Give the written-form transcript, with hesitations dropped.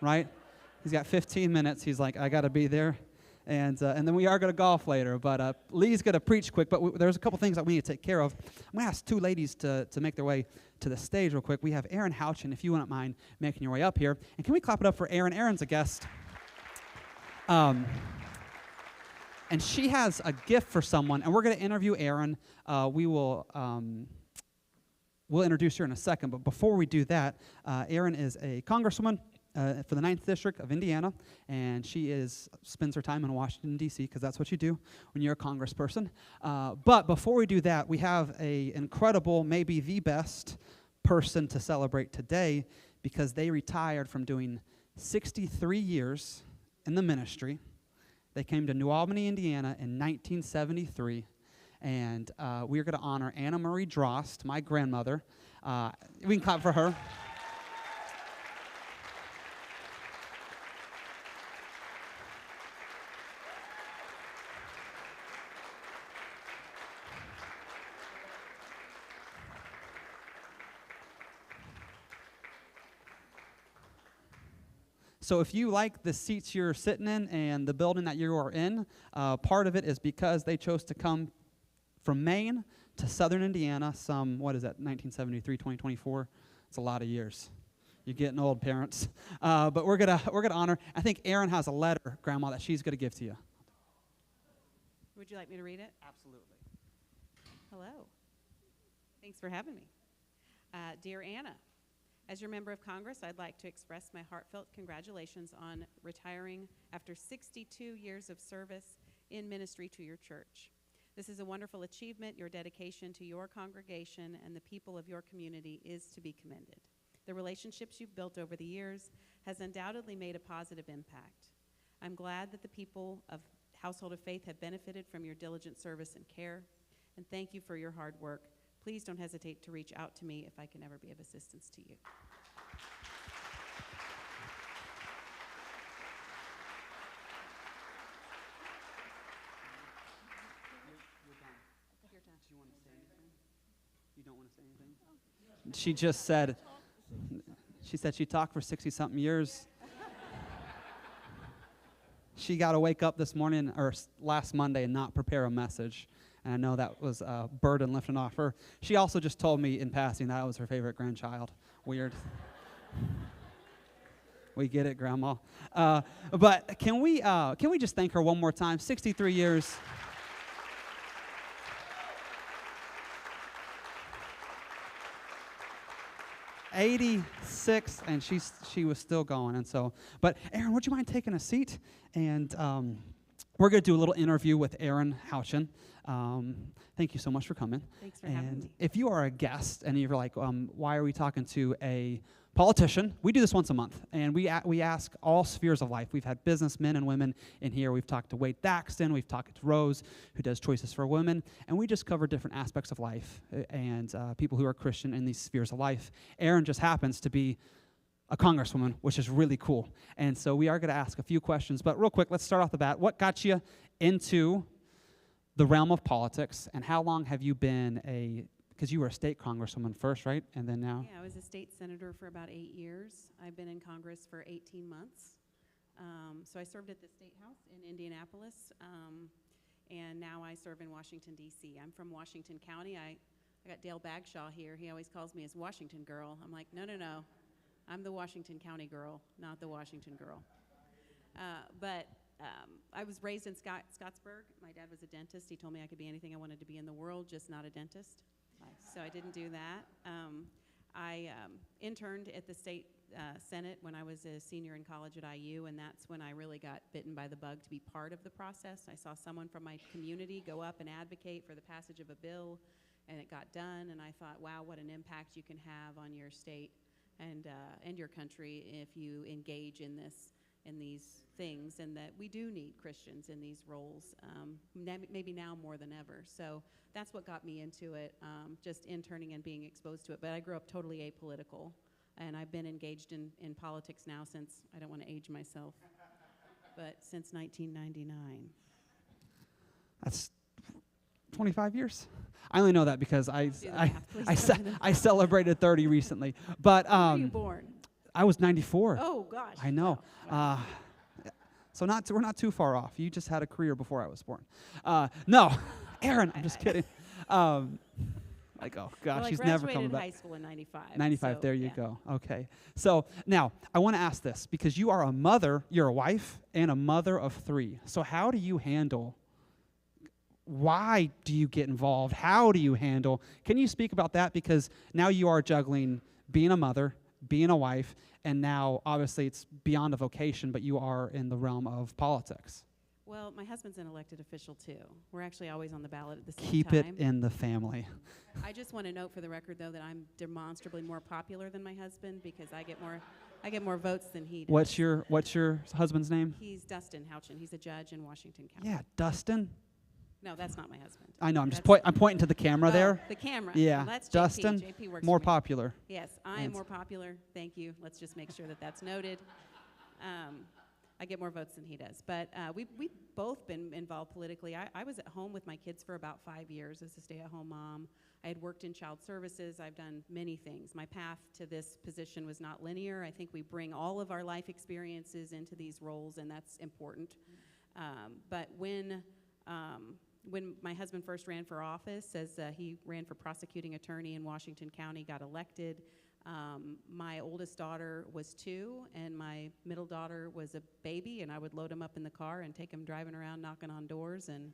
right? He's got 15 minutes. He's like, I got to be there. And then we are going to golf later. But Lee's going to preach quick. But there's a couple things that we need to take care of. I'm going to ask two ladies to make their way to the stage real quick. We have Erin Houchin, if you wouldn't mind making your way up here. And can we clap it up for Erin? Erin's a guest. And she has a gift for someone. And we're going to interview Erin. We'll introduce her in a second. But before we do that, Erin is a congresswoman for the 9th District of Indiana, and she spends her time in Washington, D.C., because that's what you do when you're a congressperson. But before we do that, we have an incredible, maybe the best person to celebrate today, because they retired from doing 63 years in the ministry. They came to New Albany, Indiana in 1973, and we're going to honor Anna Marie Drost, my grandmother. We can clap for her. So if you like the seats you're sitting in and the building that you are in, part of it is because they chose to come from Maine to southern Indiana, 1973, 2024? It's a lot of years. You're getting old, parents. But we're gonna honor. I think Erin has a letter, Grandma, that she's gonna give to you. Would you like me to read it? Absolutely. Hello. Thanks for having me. Dear Anna, as your member of Congress, I'd like to express my heartfelt congratulations on retiring after 62 years of service in ministry to your church. This is a wonderful achievement. Your dedication to your congregation and the people of your community is to be commended. The relationships you've built over the years has undoubtedly made a positive impact. I'm glad that the people of Household of Faith have benefited from your diligent service and care, and thank you for your hard work. Please don't hesitate to reach out to me if I can ever be of assistance to you. Do you want to say anything? You don't want to say anything? She just said, she talked for 60-something years. She got to wake up this morning, or last Monday, and not prepare a message. And I know that was a burden lifting off her. She also just told me in passing that was her favorite grandchild. Weird. We get it, Grandma. But can we just thank her one more time? 63 years. 86, and she was still going. And so, but Erin, would you mind taking a seat? And we're going to do a little interview with Erin Houchin. Thank you so much for coming. Thanks for having me. If you are a guest and you're like, why are we talking to a politician? We do this once a month, and we ask all spheres of life. We've had businessmen and women in here. We've talked to Wade Thaxton. We've talked to Rose, who does Choices for Women, and we just cover different aspects of life and people who are Christian in these spheres of life. Erin just happens to be a congresswoman, which is really cool. And so we are going to ask a few questions. But real quick, let's start off the bat. What got you into the realm of politics, and how long have you been because you were a state congresswoman first, right? And then now? Yeah, I was a state senator for about 8 years. I've been in Congress for 18 months. So I served at the State House in Indianapolis, and now I serve in Washington, D.C. I'm from Washington County. I got Dale Bagshaw here. He always calls me his Washington girl. I'm like, no. I'm the Washington County girl, not the Washington girl. But I was raised in Scottsburg. My dad was a dentist. He told me I could be anything I wanted to be in the world, just not a dentist. So I didn't do that. I interned at the state Senate when I was a senior in college at IU, and that's when I really got bitten by the bug to be part of the process. I saw someone from my community go up and advocate for the passage of a bill, and it got done, and I thought, wow, what an impact you can have on your state and your country if you engage in these things, and that we do need Christians in these roles, maybe now more than ever. So that's what got me into it, just interning and being exposed to it. But I grew up totally apolitical, and I've been engaged in politics now since, I don't want to age myself, but since 1999. That's 25 years? I only know that because I celebrated 30 recently. But when were you born? I was 94. Oh, gosh. I know. Wow. So we're not too far off. You just had a career before I was born. No, Aaron, I'm just kidding. Like, oh gosh, Well, she's never coming I graduated back. high school in 95. 95, so, there you yeah. go. Okay. So now I want to ask this because you are a mother, you're a wife, and a mother of 3. So how do you handle, why do you get involved? How do you handle? Can you speak about that? Because now you are juggling being a mother, being a wife, and now obviously it's beyond a vocation, but you are in the realm of politics. Well, my husband's an elected official, too. We're actually always on the ballot at the same Keep time. it in the family. I just want to note for the record, though, that I'm demonstrably more popular than my husband because I get more votes than he does. What's your husband's name? He's Dustin Houchin. He's a judge in Washington County. Yeah, Dustin. No, that's not my husband. I know. I'm just That's- I'm pointing to the camera Oh, there. The camera. Yeah, Well, that's Dustin, JP works more for me. popular. Yes, I am Yes. more popular. Thank you. Let's just make sure that that's noted. I get more votes than he does. But we've both been involved politically. I was at home with my kids for about 5 years as a stay-at-home mom. I had worked in child services. I've done many things. My path to this position was not linear. I think we bring all of our life experiences into these roles, and that's important. But when my husband first ran for office, as he ran for prosecuting attorney in Washington County, got elected, my oldest daughter was 2, and my middle daughter was a baby, and I would load them up in the car and take them driving around knocking on doors, and